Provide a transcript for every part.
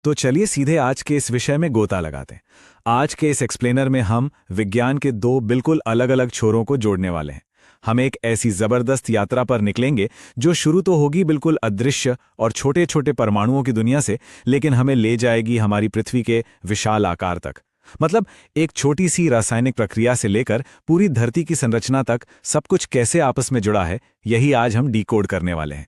तो चलिए सीधे आज के इस विषय में गोता लगाते हैं। आज के इस एक्सप्लेनर में हम विज्ञान के दो बिल्कुल अलग अलग छोरों को जोड़ने वाले हैं। हम एक ऐसी जबरदस्त यात्रा पर निकलेंगे जो शुरू तो होगी बिल्कुल अदृश्य और छोटे छोटे परमाणुओं की दुनिया से, लेकिन हमें ले जाएगी हमारी पृथ्वी के विशाल आकार तक। मतलब एक छोटी सी रासायनिक प्रक्रिया से लेकर पूरी धरती की संरचना तक सब कुछ कैसे आपस में जुड़ा है, यही आज हम डिकोड करने वाले हैं।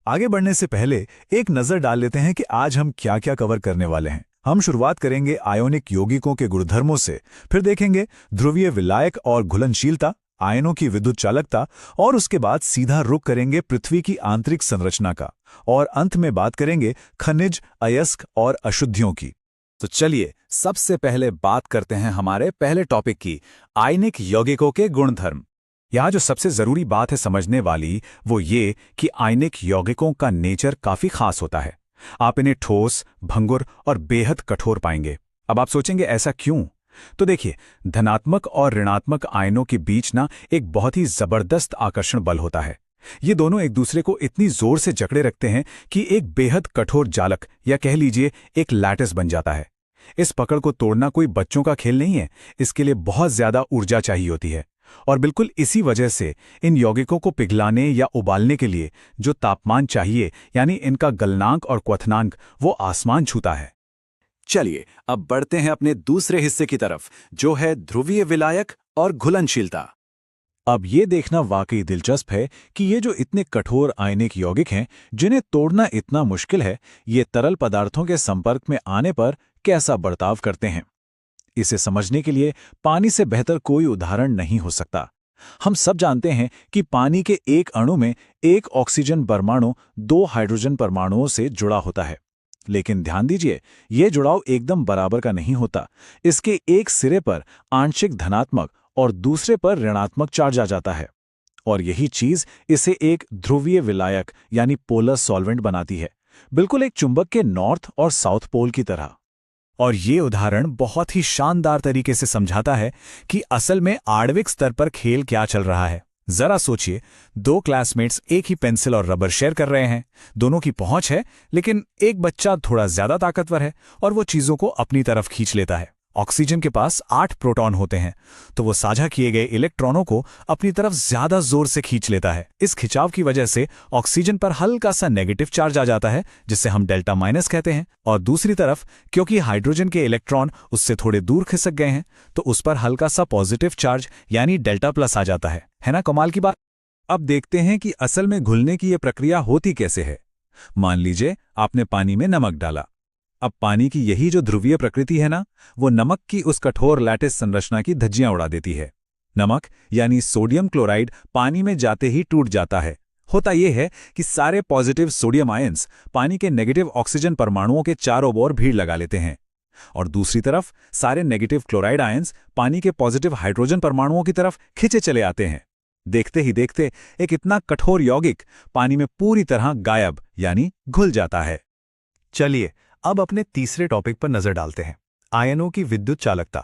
आगे बढ़ने से पहले एक नजर डाल लेते हैं कि आज हम क्या क्या कवर करने वाले हैं। हम शुरुआत करेंगे आयोनिक यौगिकों के गुणधर्मों से, फिर देखेंगे ध्रुवीय विलायक और घुलनशीलता, आयनों की विद्युत चालकता, और उसके बाद सीधा रुख करेंगे पृथ्वी की आंतरिक संरचना का, और अंत में बात करेंगे खनिज, अयस्क और अशुद्धियों की। तो चलिए सबसे पहले बात करते हैं हमारे पहले टॉपिक की, आयनिक यौगिकों के गुणधर्म। यहाँ जो सबसे जरूरी बात है समझने वाली वो ये कि आयनिक यौगिकों का नेचर काफी खास होता है। आप इन्हें ठोस, भंगुर और बेहद कठोर पाएंगे। अब आप सोचेंगे ऐसा क्यों? तो देखिए, धनात्मक और ऋणात्मक आयनों के बीच ना एक बहुत ही जबरदस्त आकर्षण बल होता है। ये दोनों एक दूसरे को इतनी जोर से जकड़े रखते हैं कि एक बेहद कठोर जालक या कह लीजिए एक लैटिस बन जाता है। इस पकड़ को तोड़ना कोई बच्चों का खेल नहीं है, इसके लिए बहुत ज्यादा ऊर्जा चाहिए होती है। और बिल्कुल इसी वजह से इन यौगिकों को पिघलाने या उबालने के लिए जो तापमान चाहिए, यानी इनका गलनांक और क्वथनांक, वो आसमान छूता है। चलिए अब बढ़ते हैं अपने दूसरे हिस्से की तरफ, जो है ध्रुवीय विलायक और घुलनशीलता। अब ये देखना वाकई दिलचस्प है कि ये जो इतने कठोर आयनिक यौगिक हैं, जिन्हें तोड़ना इतना मुश्किल है, ये तरल पदार्थों के संपर्क में आने पर कैसा बर्ताव करते हैं। इसे समझने के लिए पानी से बेहतर कोई उदाहरण नहीं हो सकता। हम सब जानते हैं कि पानी के एक अणु में एक ऑक्सीजन परमाणु दो हाइड्रोजन परमाणुओं से जुड़ा होता है। लेकिन ध्यान दीजिए, यह जुड़ाव एकदम बराबर का नहीं होता। इसके एक सिरे पर आंशिक धनात्मक और दूसरे पर ऋणात्मक चार्ज आ जाता है, और यही चीज इसे एक ध्रुवीय विलायक यानी पोलर सॉल्वेंट बनाती है, बिल्कुल एक चुंबक के नॉर्थ और साउथ पोल की तरह। और ये उदाहरण बहुत ही शानदार तरीके से समझाता है कि असल में आणविक स्तर पर खेल क्या चल रहा है। जरा सोचिए, दो क्लासमेट्स एक ही पेंसिल और रबर शेयर कर रहे हैं। दोनों की पहुंच है, लेकिन एक बच्चा थोड़ा ज्यादा ताकतवर है और वो चीजों को अपनी तरफ खींच लेता है। ऑक्सीजन के पास 8 प्रोटॉन होते हैं, तो वो साझा किए गए इलेक्ट्रॉनों को अपनी तरफ ज्यादा जोर से खींच लेता है। इस खिंचाव की वजह से ऑक्सीजन पर हल्का सा नेगेटिव चार्ज आ जाता है, जिसे हम डेल्टा माइनस कहते हैं। और दूसरी तरफ, क्योंकि हाइड्रोजन के इलेक्ट्रॉन उससे थोड़े दूर खिसक गए हैं, तो उस पर हल्का सा पॉजिटिव चार्ज यानी डेल्टा प्लस आ जाता है ना? कमाल की बात। अब देखते हैं कि असल में घुलने की यह प्रक्रिया होती कैसे है। मान लीजिए आपने पानी में नमक डाला। अब पानी की यही जो ध्रुवीय प्रकृति है ना, वो नमक की उस कठोर लैटिस संरचना की धज्जियां उड़ा देती है। नमक यानी सोडियम क्लोराइड पानी में जाते ही टूट जाता है। होता यह है कि सारे पॉजिटिव सोडियम आयंस पानी के नेगेटिव ऑक्सीजन परमाणुओं के चारों ओर भीड़ लगा लेते हैं, और दूसरी तरफ सारे नेगेटिव क्लोराइड आयंस पानी के पॉजिटिव हाइड्रोजन परमाणुओं की तरफ खिंचे चले आते हैं। देखते ही देखते एक इतना कठोर यौगिक पानी में पूरी तरह गायब यानी घुल जाता है। चलिए अब अपने तीसरे टॉपिक पर नजर डालते हैं, आयनों की विद्युत चालकता।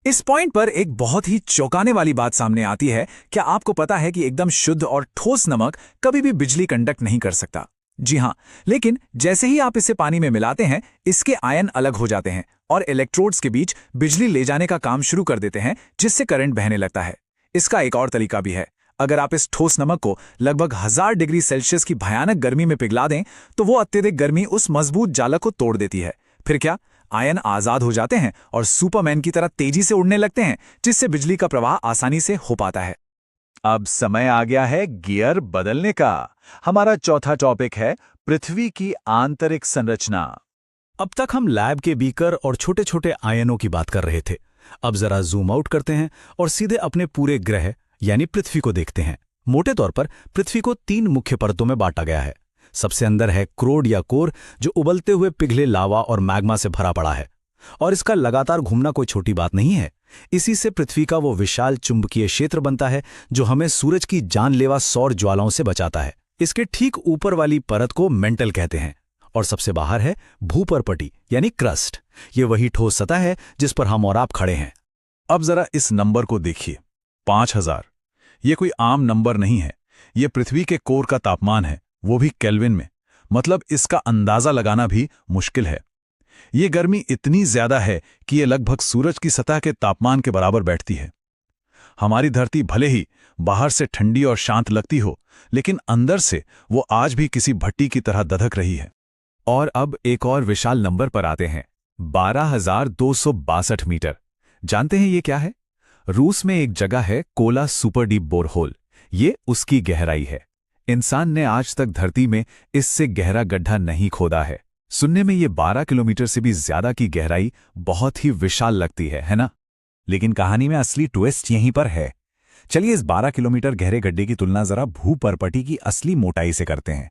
इस पॉइंट पर एक बहुत ही चौंकाने वाली बात सामने आती है। क्या आपको पता है कि एकदम शुद्ध और ठोस नमक कभी भी बिजली कंडक्ट नहीं कर सकता? जी हाँ, लेकिन जैसे ही आप इसे पानी में मिलाते हैं, इसके आयन अलग हो जाते हैं और इलेक्ट्रोड्स के बीच बिजली ले जाने का काम शुरू कर देते हैं, जिससे करंट बहने लगता है। इसका एक और तरीका भी है। अगर आप इस ठोस नमक को लगभग 1000 डिग्री सेल्सियस की भयानक गर्मी में पिघला दें, तो वो अत्यधिक गर्मी उस मजबूत जालक को तोड़ देती है। फिर क्या, आयन आजाद हो जाते हैं और सुपरमैन की तरह तेजी से उड़ने लगते हैं, जिससे बिजली का प्रवाह आसानी से हो पाता है। अब समय आ गया है गियर बदलने का। हमारा चौथा टॉपिक है पृथ्वी की आंतरिक संरचना। अब तक हम लैब के बीकर और छोटे छोटे आयनों की बात कर रहे थे। अब जरा जूम आउट करते हैं और सीधे अपने पूरे ग्रह यानी पृथ्वी को देखते हैं। मोटे तौर पर पृथ्वी को 3 मुख्य परतों में बांटा गया है। सबसे अंदर है क्रोड या कोर, जो उबलते हुए पिघले लावा और मैग्मा से भरा पड़ा है, और इसका लगातार घूमना कोई छोटी बात नहीं है। इसी से पृथ्वी का वो विशाल चुंबकीय क्षेत्र बनता है जो हमें सूरज की जानलेवा सौर ज्वालाओं से बचाता है। इसके ठीक ऊपर वाली परत को मेंटल कहते हैं, और सबसे बाहर है भूपरपटी यानी क्रस्ट। ये वही ठोस सतह है जिस पर हम और आप खड़े हैं। अब जरा इस नंबर को देखिए, 5000। ये कोई आम नंबर नहीं है, ये पृथ्वी के कोर का तापमान है, वो भी केल्विन में। मतलब इसका अंदाजा लगाना भी मुश्किल है। ये गर्मी इतनी ज्यादा है कि ये लगभग सूरज की सतह के तापमान के बराबर बैठती है। हमारी धरती भले ही बाहर से ठंडी और शांत लगती हो, लेकिन अंदर से वो आज भी किसी भट्टी की तरह दधक रही है। और अब एक और विशाल नंबर पर आते हैं, 12,262 मीटर। जानते हैं ये क्या है? रूस में एक जगह है कोला सुपर डीप बोरहोल। ये उसकी गहराई है। इंसान ने आज तक धरती में इससे गहरा गड्ढा नहीं खोदा है। सुनने में ये 12 किलोमीटर से भी ज्यादा की गहराई बहुत ही विशाल लगती है ना? लेकिन कहानी में असली ट्विस्ट यहीं पर है। चलिए इस 12 किलोमीटर गहरे गड्ढे की तुलना जरा भूपर्पटी की असली मोटाई से करते हैं।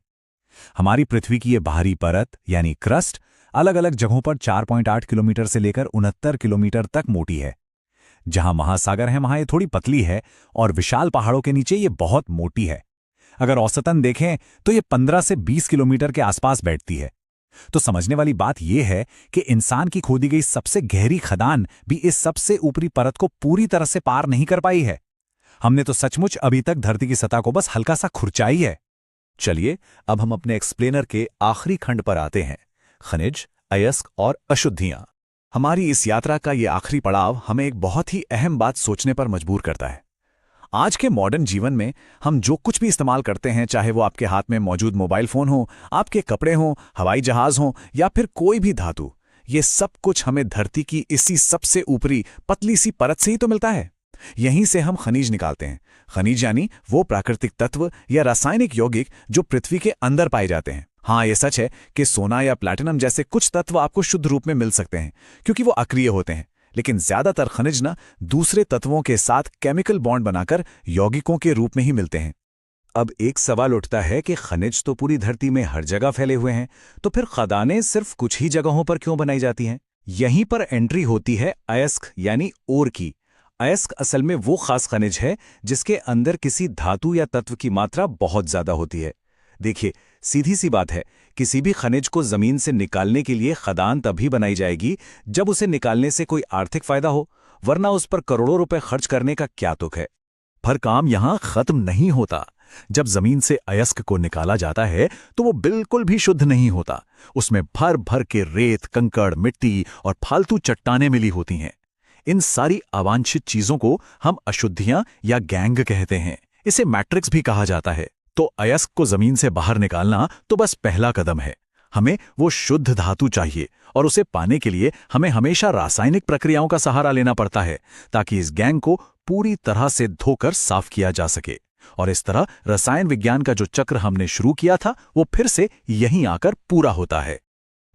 हमारी पृथ्वी की ये बाहरी परत यानी क्रस्ट अलग अलग जगहों पर 4.8 किलोमीटर से लेकर 69 किलोमीटर तक मोटी है। जहां महासागर है वहां ये थोड़ी पतली है और विशाल पहाड़ों के नीचे ये बहुत मोटी है। अगर औसतन देखें तो ये 15 से 20 किलोमीटर के आसपास बैठती है। तो समझने वाली बात यह है कि इंसान की खोदी गई सबसे गहरी खदान भी इस सबसे ऊपरी परत को पूरी तरह से पार नहीं कर पाई है। हमने तो सचमुच अभी तक धरती की सतह को बस हल्का सा खुरचाई है। चलिए अब हम अपने एक्सप्लेनर के आखिरी खंड पर आते हैं, खनिज, अयस्क और अशुद्धियां। हमारी इस यात्रा का ये आखिरी पड़ाव हमें एक बहुत ही अहम बात सोचने पर मजबूर करता है। आज के मॉडर्न जीवन में हम जो कुछ भी इस्तेमाल करते हैं, चाहे वो आपके हाथ में मौजूद मोबाइल फोन हो, आपके कपड़े हों, हवाई जहाज हों या फिर कोई भी धातु, ये सब कुछ हमें धरती की इसी सबसे ऊपरी पतली सी परत से ही तो मिलता है। यहीं से हम खनिज निकालते हैं। खनिज यानी वो प्राकृतिक तत्व या रासायनिक यौगिक जो पृथ्वी के अंदर पाए जाते हैं। हाँ, ये सच है कि सोना या प्लैटिनम जैसे कुछ तत्व आपको शुद्ध रूप में मिल सकते हैं क्योंकि वो अक्रिय होते हैं, लेकिन ज्यादातर खनिज ना दूसरे तत्वों के साथ केमिकल बॉन्ड बनाकर यौगिकों के रूप में ही मिलते हैं। अब एक सवाल उठता है कि खनिज तो पूरी धरती में हर जगह फैले हुए हैं, तो फिर खदानें सिर्फ कुछ ही जगहों पर क्यों बनाई जाती हैं? यहीं पर एंट्री होती है अयस्क यानी ओर की। अयस्क असल में वो खास खनिज है जिसके अंदर किसी धातु या तत्व की मात्रा बहुत ज्यादा होती है। देखिए, सीधी सी बात है, किसी भी खनिज को जमीन से निकालने के लिए खदान तभी बनाई जाएगी जब उसे निकालने से कोई आर्थिक फायदा हो, वरना उस पर करोड़ों रुपए खर्च करने का क्या तुक है। पर काम यहां खत्म नहीं होता। जब जमीन से अयस्क को निकाला जाता है तो वो बिल्कुल भी शुद्ध नहीं होता। उसमें भर भर के रेत, कंकड़, मिट्टी और फालतू चट्टानें मिली होती हैं। इन सारी अवांछित चीजों को हम अशुद्धियां या गैंग कहते हैं। इसे मैट्रिक्स भी कहा जाता है। तो अयस्क को जमीन से बाहर निकालना तो बस पहला कदम है। हमें वो शुद्ध धातु चाहिए और उसे पाने के लिए हमें हमेशा रासायनिक प्रक्रियाओं का सहारा लेना पड़ता है ताकि इस गैंग को पूरी तरह से धोकर साफ किया जा सके। और इस तरह रसायन विज्ञान का जो चक्र हमने शुरू किया था वो फिर से यहीं आकर पूरा होता है।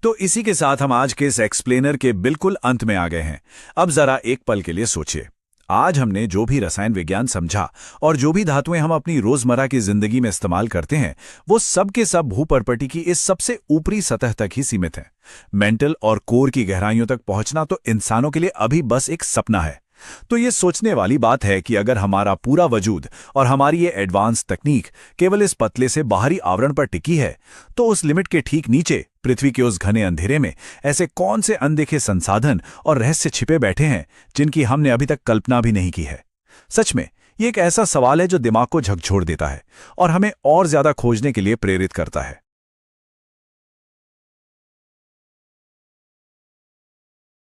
तो इसी के साथ हम आज के इस एक्सप्लेनर के बिल्कुल अंत में आ गए हैं। अब जरा एक पल के लिए सोचिए, आज हमने जो भी रसायन विज्ञान समझा और जो भी धातुएं हम अपनी रोजमर्रा की जिंदगी में इस्तेमाल करते हैं, वो सब के सब भूपर्पटी की इस सबसे ऊपरी सतह तक ही सीमित हैं। मेंटल और कोर की गहराइयों तक पहुंचना तो इंसानों के लिए अभी बस एक सपना है। तो ये सोचने वाली बात है कि अगर हमारा पूरा वजूद और हमारी ये एडवांस तकनीक केवल इस पतले से बाहरी आवरण पर टिकी है, तो उस लिमिट के ठीक नीचे पृथ्वी के उस घने अंधेरे में ऐसे कौन से अनदेखे संसाधन और रहस्य छिपे बैठे हैं जिनकी हमने अभी तक कल्पना भी नहीं की है। सच में ये एक ऐसा सवाल है जो दिमाग को झकझोर देता है और हमें और ज्यादा खोजने के लिए प्रेरित करता है।